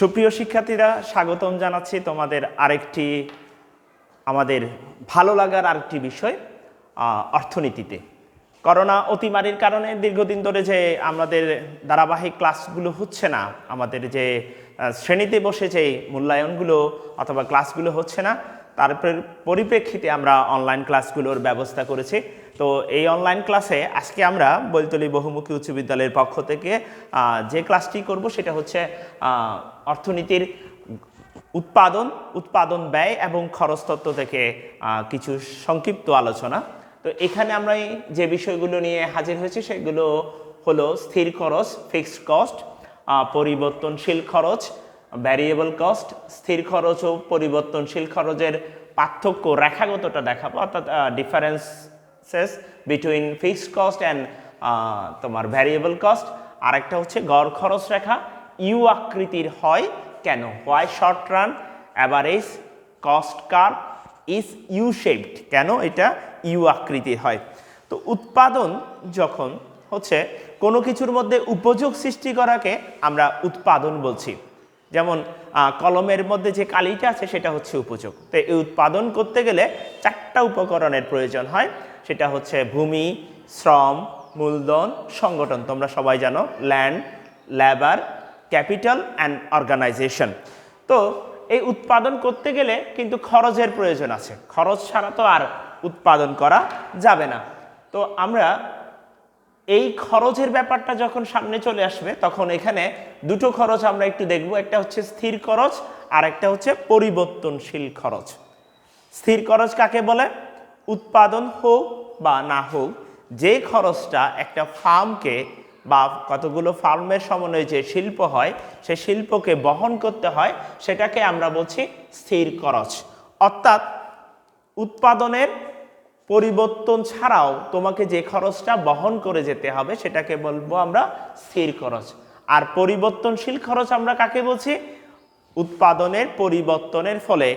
সুপ্রিয় শিক্ষার্থীরা, স্বাগতম জানাচ্ছি তোমাদের আরেকটি আমাদের ভালো লাগার আরেকটি বিষয় অর্থনীতিতে। করোনা অতিমারির কারণে দীর্ঘদিন ধরে যে আমাদের ধারাবাহিক ক্লাসগুলো হচ্ছে না, আমাদের যে শ্রেণীতে বসে যে মূল্যায়নগুলো অথবা ক্লাসগুলো হচ্ছে না, তার পরিপ্রেক্ষিতে আমরা অনলাইন ক্লাসগুলোর ব্যবস্থা করেছি। তো এই অনলাইন ক্লাসে আজকে আমরা বৈতলী বহুমুখী উচ্চ বিদ্যালয়ের পক্ষ থেকে যে ক্লাসটি করব সেটা হচ্ছে অর্থনীতির উৎপাদন ব্যয় এবং খরচতত্ত্ব থেকে কিছু সংক্ষিপ্ত আলোচনা। তো এখানে আমরা যে বিষয়গুলো নিয়ে হাজির হয়েছি সেগুলো হলো স্থির খরচ, ফিক্সড কস্ট, পরিবর্তনশীল খরচ, ভ্যারিয়েবল কস্ট, স্থির খরচ ও পরিবর্তনশীল খরচের পার্থক্য রেখাগতটা দেখাবো, অর্থাৎ differences between fixed cost and তোমার ভ্যারিয়েবল কস্ট। আরেকটা হচ্ছে গড় খরচ রেখা ইউ আকৃতির হয় কেন, why short run average cost curve is U shaped, কেন এটা ইউ আকৃতির হয়। তো উৎপাদন যখন হচ্ছে কোনো কিছুর মধ্যে উপযোগ সৃষ্টি করাকে আমরা উৎপাদন বলছি। যেমন কলমের মধ্যে যে কালিটা আছে সেটা হচ্ছে উপযোগ। তো এই উৎপাদন করতে গেলে চারটা উপকরণের প্রয়োজন হয়, সেটা হচ্ছে ভূমি, শ্রম, মূলধন, সংগঠন। তোমরা সবাই জানো land, labour, capital and organisation. তো এই উৎপাদন করতে গেলে কিন্তু খরচের প্রয়োজন আছে, খরচ ছাড়া তো আর উৎপাদন করা যাবে না। তো আমরা এই খরচের ব্যাপারটা যখন সামনে চলে আসবে তখন এখানে দুটো খরচ আমরা একটু দেখব, একটা হচ্ছে স্থির খরচ আর একটা হচ্ছে পরিবর্তনশীল খরচ। স্থির খরচ কাকে বলে? উৎপাদন হোক বা না হোক, যে খরচটা একটা ফার্মকে বা কতগুলো ফার্মের সমন্বয়ে যে শিল্প হয় সে শিল্পকে বহন করতে হয়, সেটাকে আমরা বলছি স্থির খরচ। অর্থাৎ উৎপাদনের পরিবর্তন ছাড়াও তোমাকে যে খরচটা বহন করে যেতে হবে সেটাকে বলবো আমরা স্থির খরচ। আর পরিবর্তনশীল খরচ আমরা কাকে বলছি? উৎপাদনের পরিবর্তনের ফলে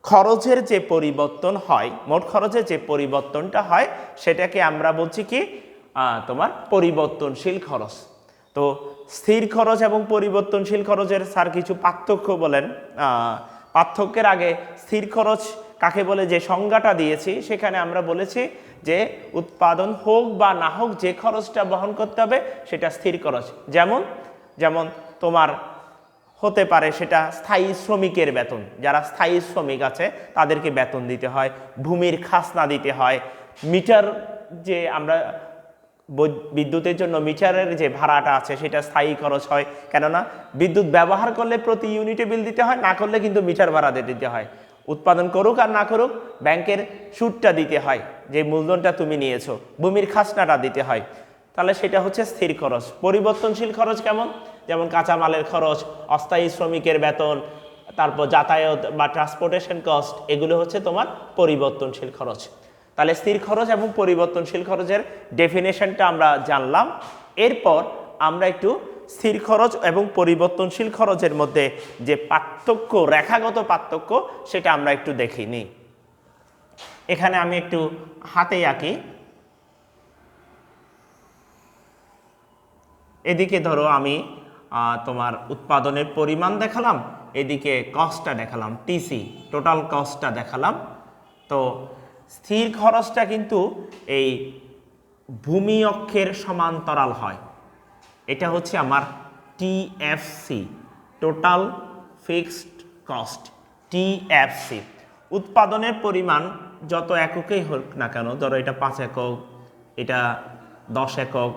খরচের যে পরিবর্তন হয়, মোট খরচের যে পরিবর্তনটা হয় সেটাকে আমরা বলছি কি তোমার পরিবর্তনশীল খরচ। তো স্থির খরচ এবং পরিবর্তনশীল খরচের স্যার কিছু পার্থক্য বলেন। পার্থক্যের আগে স্থির খরচ কাকে বলে যে সংজ্ঞাটা দিয়েছি সেখানে আমরা বলেছি যে উৎপাদন হোক বা না হোক যে খরচটা বহন করতে হবে সেটা স্থির খরচ। যেমন তোমার হতে পারে সেটা স্থায়ী শ্রমিকের বেতন, যারা স্থায়ী শ্রমিক আছে তাদেরকে বেতন দিতে হয়, ভূমির খাজনা দিতে হয়, মিটার যে আমরা বিদ্যুতের জন্য মিটারের যে ভাড়াটা আছে সেটা স্থায়ী খরচ হয়, কেননা বিদ্যুৎ ব্যবহার করলে প্রতি ইউনিটে বিল দিতে হয়, না করলে কিন্তু মিটার ভাড়া দিতে হয়। উৎপাদন করুক আর না করুক ব্যাংকের সুদটা দিতে হয়, যে মূলধনটা তুমি নিয়েছো, ভূমির খাজনাটা দিতে হয়, তাহলে সেটা হচ্ছে স্থির খরচ। পরিবর্তনশীল খরচ কেমন? যেমন কাঁচামালের খরচ, অস্থায়ী শ্রমিকের বেতন, তারপর যাতায়াত বা ট্রান্সপোর্টেশন কস্ট, এগুলো হচ্ছে তোমার পরিবর্তনশীল খরচ। তাহলে স্থির খরচ এবং পরিবর্তনশীল খরচের ডেফিনেশনটা আমরা জানলাম। এরপর আমরা একটু স্থির খরচ এবং পরিবর্তনশীল খরচের মধ্যে যে পার্থক্য, রেখাগত পার্থক্য, সেটা আমরা একটু দেখে নিই। এখানে আমি একটু হাতে আঁকি। এদিকে ধরো আমি তোমার উৎপাদনের পরিমাণ দেখালাম, এদিকে কস্টটা দেখালাম, টিসি টোটাল কস্টটা দেখালাম। তো স্থির খরচটা কিন্তু এই ভূমি অক্ষের সমান্তরাল হয়, এটা হচ্ছে আমার TFC, total fixed cost, TFC. উৎপাদনের পরিমাণ যত এককেই হোক না কেন, ধরো এটা 5 একক, এটা 10 একক,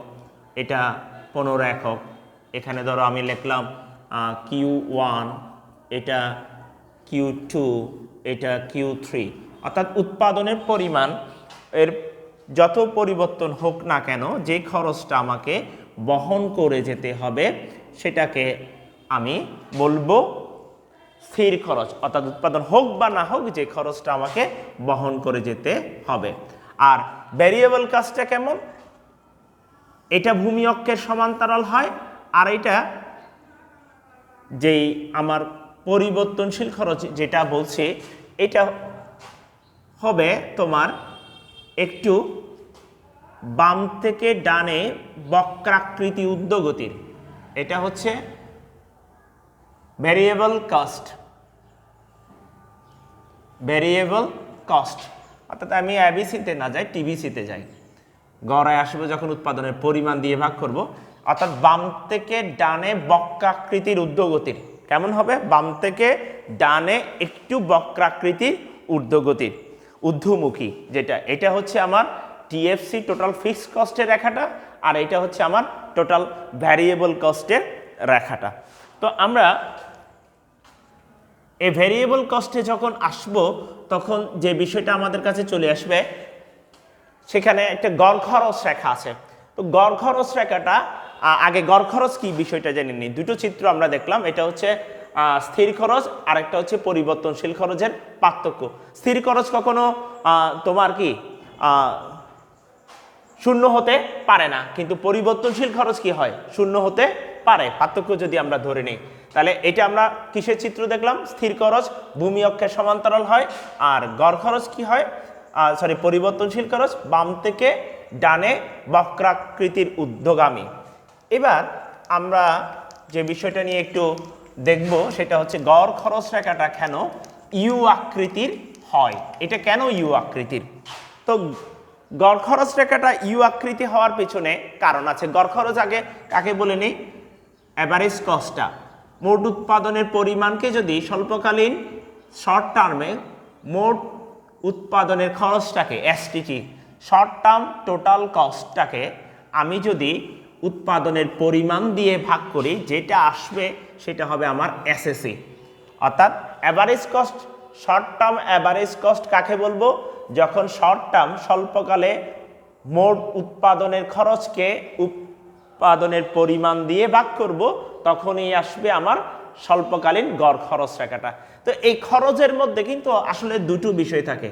এটা 15 একক, এখানে ধরো আমি লিখলাম Q1, এটা Q2, এটা Q3, অর্থাৎ উৎপাদনের পরিমাণ এর যত পরিবর্তন হোক না কেন যে খরচটা আমাকে বহন করে যেতে হবে সেটাকে আমি বলবো স্থির খরচ। অর্থাৎ উৎপাদন হোক বা না হোক যে খরচটা আমাকে বহন করে যেতে হবে। আর ভ্যারিয়েবল কস্টটা কেমন? এটা ভূমি অক্ষের সমান্তরাল হয়, আর এটা যেই আমার পরিবর্তনশীল খরচ যেটা বলছে এটা হবে তোমার একটু বাম থেকে ডানে বক্রাকৃতি ঊর্ধ্বগতির। এটা হচ্ছে ভেরিয়েবল কস্ট, ভেরিয়েবল কস্ট অর্থাৎ আমি এবিসিতে না যাই, টিবিসিতে যাই। গড়ায় আসবে যখন উৎপাদনের পরিমাণ দিয়ে ভাগ করব, অর্থাৎ বাম থেকে ডানে বক্রাকৃতির ঊর্ধ্বগতির কেমন হবে, বাম থেকে ডানে একটু বক্রাকৃতির ঊর্ধ্বগতির ঊর্ধ্বমুখী, যেটা এটা হচ্ছে আমার টিএফসি টোটাল ফিক্সড কস্টের রেখাটা, আর এটা হচ্ছে আমার টোটাল ভ্যারিয়েবল কস্টের রেখাটা। তো আমরা এই ভ্যারিয়েবল কস্টে যখন আসব তখন যে বিষয়টা আমাদের কাছে চলে আসবে, সেখানে একটা গড় খরচ রেখা আছে। তো গড় খরচ রেখাটা আগে গড় খরচ কি বিষয়টা জেনে নিই। দুটো চিত্র আমরা দেখলাম, এটা হচ্ছে স্থির খরচ আর একটা হচ্ছে পরিবর্তনশীল খরচের পার্থক্য। স্থির খরচ কখনো তোমার কি শূন্য হতে পারে না, কিন্তু পরিবর্তনশীল খরচ কি হয়, শূন্য হতে পারে। পার্থক্য যদি আমরা ধরে নিই, তাহলে এটা আমরা কিসের চিত্র দেখলাম, স্থির খরচ ভূমি অক্ষের সমান্তরাল হয়, আর গড় খরচ কি হয়, পরিবর্তনশীল খরচ বাম থেকে ডানে বক্রাকৃতির ঊর্ধ্বগামী। এবার আমরা যে বিষয়টা নিয়ে একটু দেখব সেটা হচ্ছে গড় খরচ রেখাটা কেন ইউ আকৃতির হয়, এটা কেন ইউ আকৃতির। তো গড় খরচ রেখাটা ইউ আকৃতি হওয়ার পেছনে কারণ আছে। গড় খরচ আগে কাকে বলে নেই, অ্যাভারেজ কস্টটা, মোট উৎপাদনের পরিমাণকে যদি স্বল্পকালীন শর্ট টার্মে মোট উৎপাদনের খরচটাকে এসটিটি শর্ট টার্ম টোটাল কস্টটাকে আমি যদি উৎপাদনের পরিমাণ দিয়ে ভাগ করি, যেটা আসবে সেটা হবে আমার এসএসসি, অর্থাৎ average cost. Short term average cost কাকে বলবো, যখন শর্ট টার্ম স্বল্পকালে মোট উৎপাদনের খরচকে উৎপাদনের পরিমাণ দিয়ে ভাগ করব, তখনই আসবে আমার স্বল্পকালীন গড় খরচ রেখাটা। তো এই খরচের মধ্যে কিন্তু আসলে দুটো বিষয় থাকে।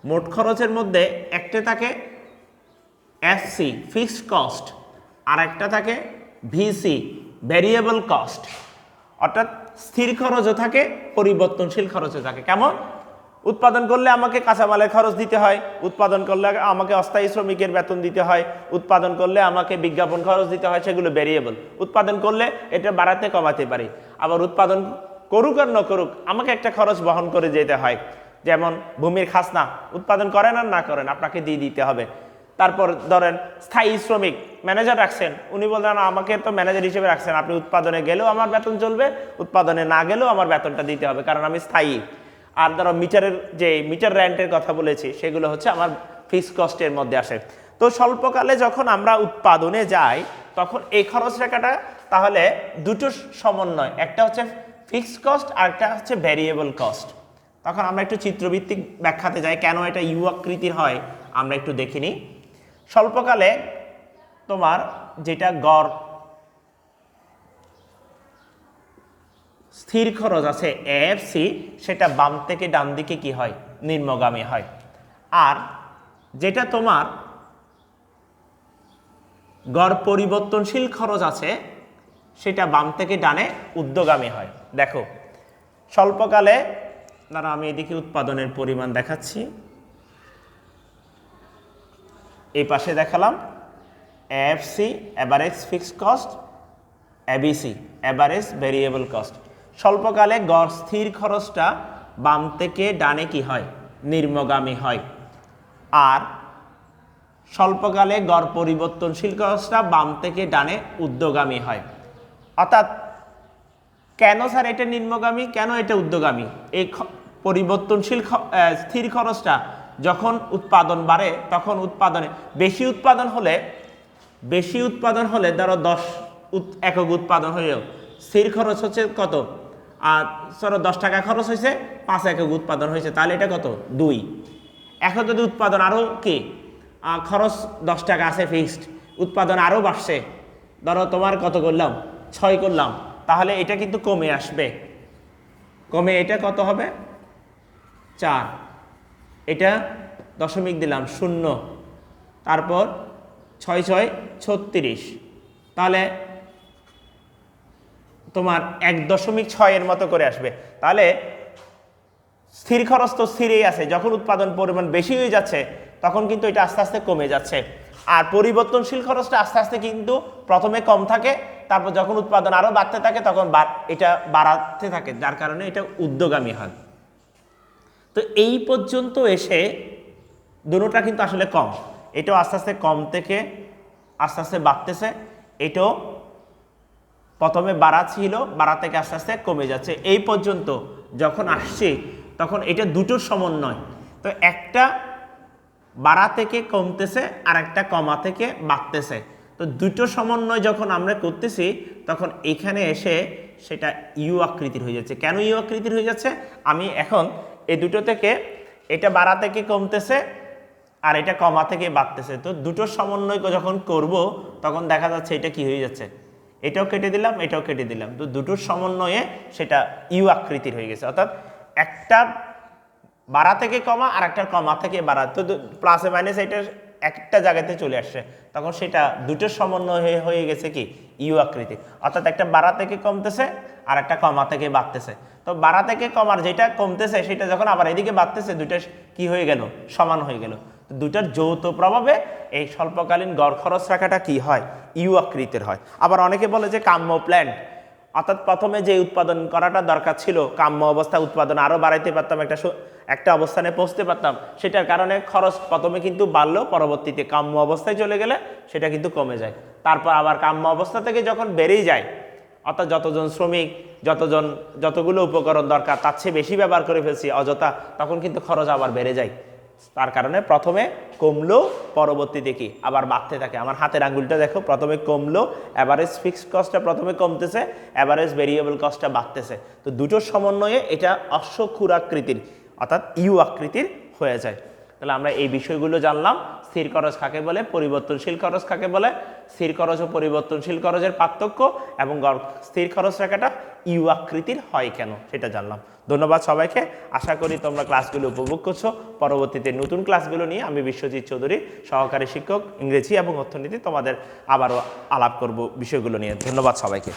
মোট খরচের মধ্যে একটা থাকে এফসি ফিক্সড কস্ট, আর একটা থাকে ভিসি ভ্যারিয়েবল কস্ট, অর্থাৎ স্থির খরচও থাকে পরিবর্তনশীল খরচও থাকে। কেমন, উৎপাদন করলে আমাকে কাঁচামালের খরচ দিতে হয়, উৎপাদন করলে আমাকে অস্থায়ী শ্রমিকের বেতন দিতে হয়, উৎপাদন করলে আমাকে বিজ্ঞাপন খরচ দিতে হয়, সেগুলো ভ্যারিয়েবল। উৎপাদন করলে এটা বাড়াতে কমাতে পারি, আবার উৎপাদন করুক আর না করুক আমাকে একটা খরচ বহন করে যেতে হয়। যেমন ভূমির খাজনা উৎপাদন করেন আর না করেন আপনাকে দিয়ে দিতে হবে। তারপর ধরেন স্থায়ী শ্রমিক ম্যানেজার রাখছেন, উনি বললেন আমাকে তো ম্যানেজার হিসেবে রাখছেন, আপনি উৎপাদনে গেলেও আমার বেতন চলবে, উৎপাদনে না গেলেও আমার বেতনটা দিতে হবে, কারণ আমি স্থায়ী। আর ধরো মিটারের যে মিটার রেন্টের কথা বলেছি, সেগুলো হচ্ছে আমার ফিক্সড কস্টের মধ্যে আসে। তো স্বল্পকালে যখন আমরা উৎপাদনে যাই তখন এই খরচ রেখাটা তাহলে দুটো সমন্বয়, একটা হচ্ছে ফিক্সড কস্ট আর একটা হচ্ছে ভ্যারিয়েবল কস্ট। তখন আমরা একটু চিত্রভিত্তিক ব্যাখ্যাতে যাই, কেন এটা ইউ আকৃতির হয় আমরা একটু দেখিনি। স্বল্পকালে তোমার যেটা গড় স্থির খরচ আছে এএফসি, সেটা বাম থেকে ডান দিকে কি হয়, নিম্নগামী হয়। আর যেটা তোমার গড় পরিবর্তনশীল খরচ আছে সেটা বাম থেকে ডানে ঊর্ধ্বগামী হয়। দেখো স্বল্পকালে, দাঁড়া আমি এদিকে উৎপাদনের পরিমাণ দেখাচ্ছি, এই পাশে দেখালাম AFC average fixed cost, AVC average variable cost. স্বল্পকালে গড় স্থির খরচটা বাম থেকে ডানে কি হয়, নিম্নগামী হয়। আর স্বল্পকালে গড় পরিবর্তনশীল খরচটা বাম থেকে ডানে ঊর্ধ্বগামী হয়। অর্থাৎ কেন স্যার এটা নিম্নগামী, কেন এটা ঊর্ধ্বগামী, এই পরিবর্তনশীল স্থির খরচটা যখন উৎপাদন বাড়ে তখন উৎপাদনে বেশি উৎপাদন হলে ধরো 10 একক উৎপাদন হলেও স্থির খরচ হচ্ছে কত, আর ধরো 10 টাকা খরচ হয়েছে, 5 একক উৎপাদন হয়েছে, তাহলে এটা কত 2। এখন যদি উৎপাদন আরও কি খরচ 10 টাকা আছে ফিক্সড, উৎপাদন আরও বাড়ছে, ধরো তোমার কত করলাম 6 করলাম, তাহলে এটা কিন্তু কমে আসবে, কমে এটা কত হবে 4, এটা দশমিক দিলাম 0, তারপর 6 6 36, তাহলে তোমার 1.6 এর মতো করে আসবে। তাহলে স্থির খরচ তো স্থিরই আছে, যখন উৎপাদন পরিমাণ বেশি হয়ে যাচ্ছে তখন কিন্তু এটা আস্তে আস্তে কমে যাচ্ছে। আর পরিবর্তনশীল খরচটা আস্তে আস্তে কিন্তু প্রথমে কম থাকে, তারপর যখন উৎপাদন আরও বাড়তে থাকে তখন এটা বাড়াতে থাকে, যার কারণে এটা ঊর্ধ্বগামী হয়। তো এই পর্যন্ত এসে দুটোটা কিন্তু আসলে কম, এটাও আস্তে আস্তে কম থেকে আস্তে আস্তে বাড়তেছে, এটাও প্রথমে বাড়া ছিল, বাড়া থেকে আস্তে আস্তে কমে যাচ্ছে। এই পর্যন্ত যখন আসছে তখন এটা দুটোর সমন্বয়। তো একটা বাড়া থেকে কমতেছে আর একটা কমা থেকে বাড়তেছে, তো দুটো সমন্বয় যখন আমরা করতেছি তখন এখানে এসে সেটা ইউ আকৃতির হয়ে যাচ্ছে। কেন ইউ আকৃতির হয়ে যাচ্ছে? আমি এখন এই দুটো থেকে এটা বাড়া থেকে কমতেছে আর এটা কমা থেকে বাড়তেছে, তো দুটোর সমন্বয় যখন করব তখন দেখা যাচ্ছে এটা কি হয়ে যাচ্ছে, এটাও কেটে দিলাম এটাও কেটে দিলাম, তো দুটোর সমন্বয়ে সেটা ইউ আকৃতির হয়ে গেছে। অর্থাৎ একটা বাড়া থেকে কমা আর একটা কমা থেকে বাড়া, তো প্লাসে মাইনাসে এটা একটা জায়গাতে চলে আসছে, তখন সেটা দুটোর সমন্বয় হয়ে গেছে কি ইউ আকৃতি। অর্থাৎ একটা বাড়া থেকে কমতেছে আর একটা কমা থেকে বাড়তেছে, তো বাড়া থেকে কমার যেটা কমতেছে সেটা যখন আবার এদিকে বাড়তেছে দুইটা কি হয়ে গেল, সমান হয়ে গেল। দুটার যৌথ প্রভাবে এই স্বল্পকালীন গড় খরচ রেখাটা কি হয়, ইউ আকৃতির হয়। আবার অনেকে বলে যে কাম্য প্ল্যান্ট, অর্থাৎ প্রথমে যে উৎপাদন করাটা দরকার ছিল, কাম্য অবস্থা উৎপাদন আরও বাড়াইতে পারতাম, একটা অবস্থানে পৌঁছতে পারতাম, সেটার কারণে খরচ প্রথমে কিন্তু বাড়লো, পরবর্তীতে কাম্য অবস্থায় চলে গেলে সেটা কিন্তু কমে যায়। তারপর আবার কাম্য অবস্থা থেকে যখন বেড়েই যায়, অর্থাৎ যতজন শ্রমিক যতগুলো উপকরণ দরকার তার চেয়ে বেশি ব্যবহার করে ফেলছি অযথা, তখন কিন্তু খরচ আবার বেড়ে যায়। তার কারণে প্রথমে কমলো, পরবর্তীতে কি আবার বাড়তে থাকে। আমার হাতের আঙ্গুলটা দেখো, প্রথমে কমলো, অ্যাভারেজ ফিক্সড কস্টটা প্রথমে কমতেছে, অ্যাভারেজ ভেরিয়েবল কস্টটা বাড়তেছে, তো দুটোর সমন্বয়ে এটা অশ্বক্ষুরাকৃতির অর্থাৎ ইউ আকৃতির হয়ে যায়। তাহলে আমরা এই বিষয়গুলো জানলাম, স্থির খরচ কাকে বলে, পরিবর্তনশীল খরচ কাকে বলে, স্থির খরচ ও পরিবর্তনশীল খরচের পার্থক্য, এবং স্থির খরচ রেখাটা ইউ আকৃতির হয় কেন সেটা জানলাম। ধন্যবাদ সবাইকে, আশা করি তোমরা ক্লাসগুলো উপভোগ করছো। পরবর্তীতে নতুন ক্লাসগুলো নিয়ে আমি বিশ্বজিৎ চৌধুরী, সহকারী শিক্ষক ইংরেজি এবং অর্থনীতি, তোমাদের আবারও আলাপ করব বিষয়গুলো নিয়ে। ধন্যবাদ সবাইকে।